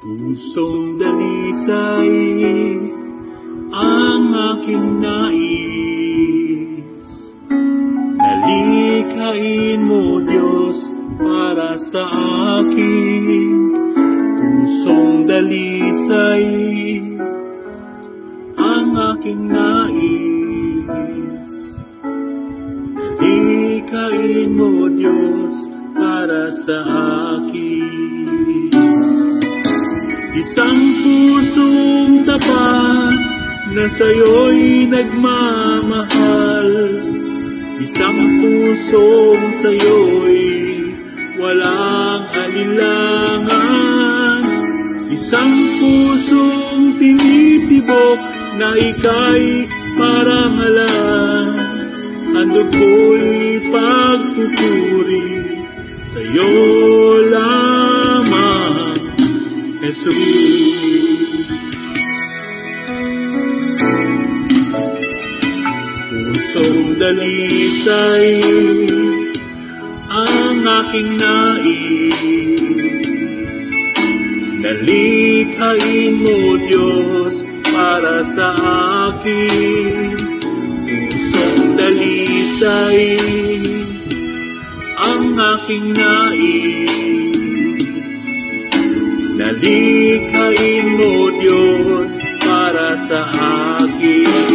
Pusong dalisay ang aking nais. Nalikhain mo, Diyos, para sa akin. Pusong dalisay ang aking nais. Nalikhain mo, Diyos, para sa akin. Isang pusong tapat na sa'yo'y nagmamahal. Isang pusong sa'yo'y walang alinlangan. Isang pusong tinitibok na ika'y parangalan. Handog ko'y pagpupuri sa'yo lamang, Jesus. Pusong dalisay ang aking nais. Nalikhain mo, Diyos, para sa akin. Pusong dalisay ang aking nais. Nalikhain mo, Diyos, para sa akin.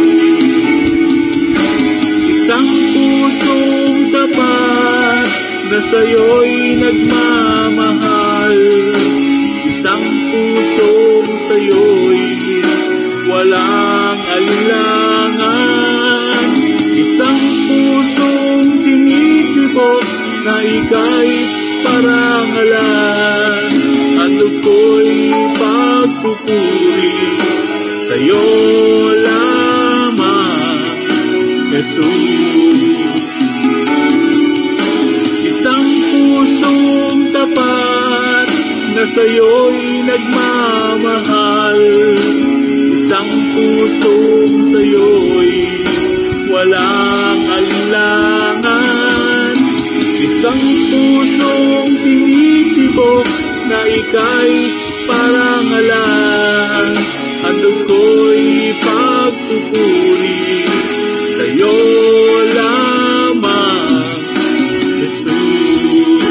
Isang pusong tapat na sa'yo'y nagmamahal. Isang pusong sa'yo'y walang alinlangan. Isang pusong tinitibok na ika'y parangalan. Handog ko'y pagpupuri sa'yo lamang, Jesus. Isang pusong tapat na sa'yo'y nagmamahal. Isang pusong sa'yo'y walang alinlangan. Isang pusong tinitibok na ika'y parangalan. Handog ko'y pagpupuri sa'yo lamang, Jesus.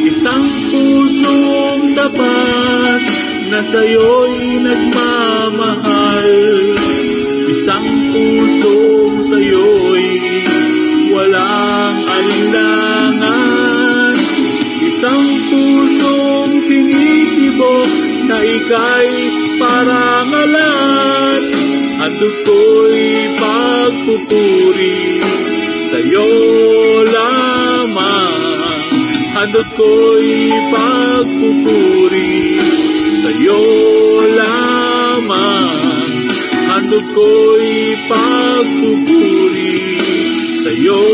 Isang pusong tapat na sa'yo'y nagmamahal. Isang pusong sa'yo'y walang alinlangan. Isang pusong tinitibok na ika'y parangalan. Handog ko'y pagpupuri sa'yo lamang. Handog ko'y pagpupuri sa'yo lamang. Handog ko'y pagpupuri sa'yo